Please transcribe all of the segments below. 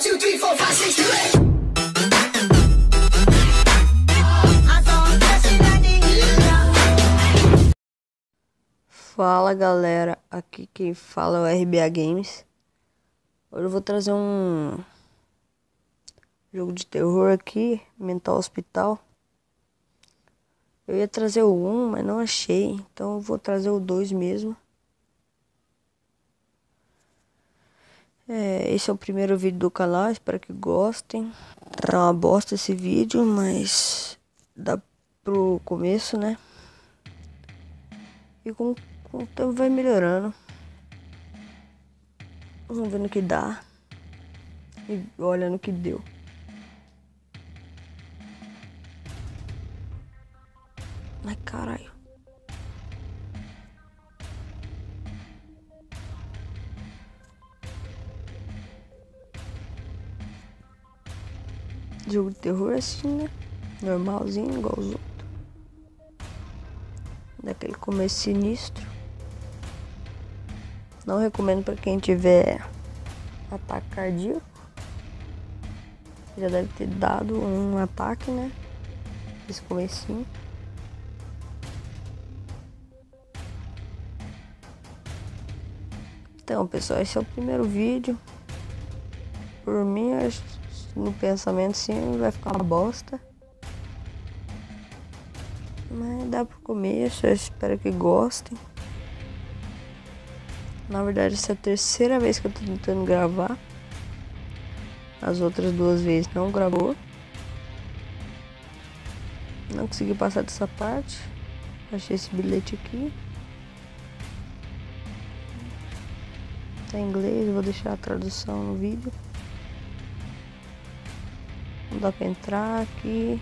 2, 3, 4, 5, 6, 7. Fala galera, aqui quem fala é o RBA Games. Hoje eu vou trazer um jogo de terror aqui, Mental Hospital. Eu ia trazer o 1, mas não achei, então eu vou trazer o 2 mesmo. Esse é o primeiro vídeo do canal, espero que gostem. Tá uma bosta esse vídeo, mas dá pro começo, né? E com o tempo vai melhorando. Vamos ver no que dá. E olha no que deu. Ai, caralho. Jogo de terror assim, né? Normalzinho, igual os outros. Daquele começo sinistro. Não recomendo pra quem tiver ataque cardíaco. Já deve ter dado um ataque, né? Esse comecinho. Então, pessoal, esse é o primeiro vídeo. Por mim, no pensamento, sim, vai ficar uma bosta. Mas dá pro começo, eu espero que gostem. Na verdade, essa é a terceira vez que eu tô tentando gravar. As outras duas vezes não gravou. Não consegui passar dessa parte. Achei esse bilhete aqui. Tá em inglês, eu vou deixar a tradução no vídeo. Não dá pra entrar aqui.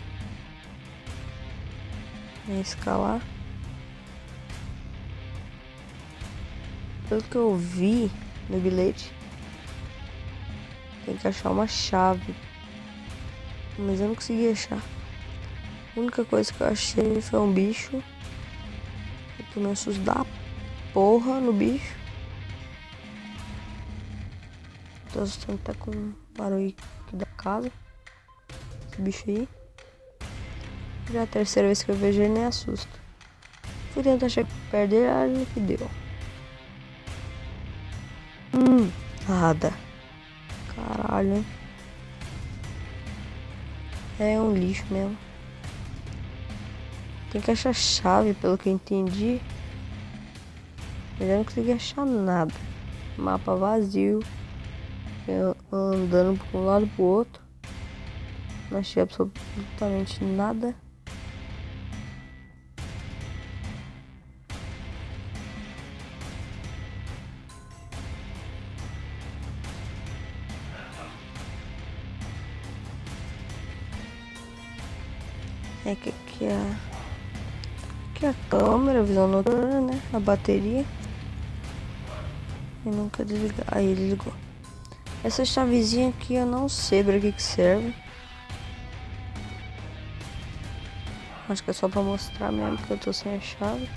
Nem escalar. Pelo que eu vi no bilhete, tem que achar uma chave. Mas eu não consegui achar. A única coisa que eu achei foi um bicho. Eu tomei um susto da porra no bicho. Tô assustando até com o barulho aqui da casa. Esse bicho aí. Já é a terceira vez que eu vejo ele, nem assusto. Fui tentar chegar perto dele, olha no que deu. Nada. Caralho, hein? É um lixo mesmo. Tem que achar chave, pelo que eu entendi. Eu já não consegui achar nada. Mapa vazio. Eu andando de um lado pro outro. Não achei absolutamente nada. É que aqui é a câmera, visão noturna, né? A bateria. E nunca desligar. Aí desligou. Essa chavezinha aqui eu não sei pra que serve. Acho que é só pra mostrar mesmo que eu tô sem a chave.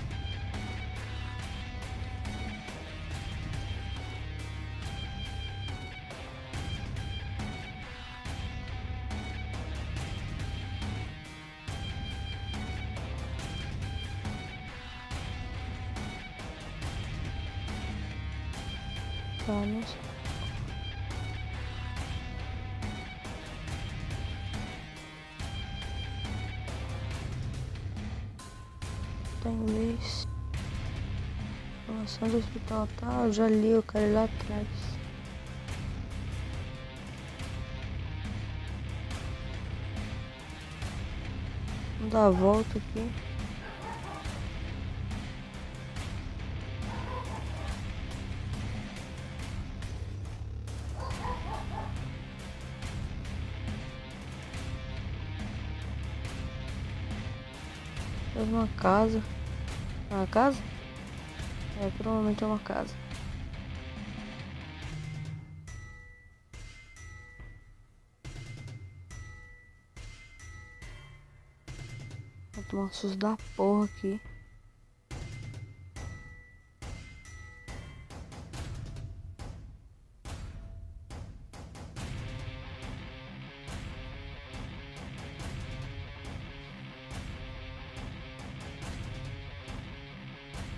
Vamos. Tá em inglês. Informação do hospital, tá? Eu já li, eu quero ir lá atrás. Vamos dar a volta aqui. É uma casa. É uma casa? É, provavelmente é uma casa. Vou tomar um susto da porra aqui.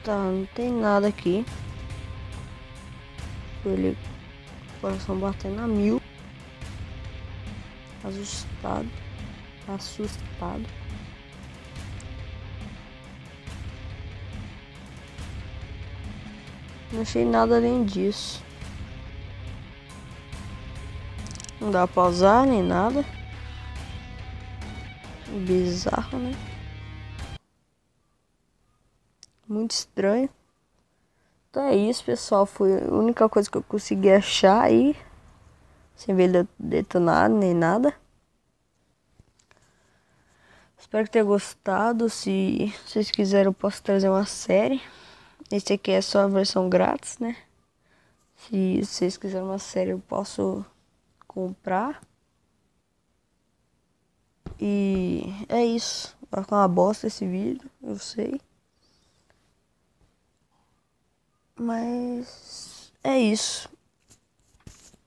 Tá, não tem nada aqui. Ele, coração batendo a 1000. Assustado. Não achei nada além disso. Não dá pra usar nem nada. Bizarro, né? Muito estranho. Então é isso, pessoal. Foi a única coisa que eu consegui achar aí. Sem ver detonado nem nada. Espero que tenha gostado. Se vocês quiserem, eu posso trazer uma série. Esse aqui é só a versão grátis, né? Se vocês quiserem uma série, eu posso comprar. E é isso. Vai ficar uma bosta esse vídeo, eu sei. Mas é isso.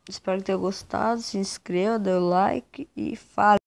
Espero que tenha gostado. Se inscreva, dê o like e fale.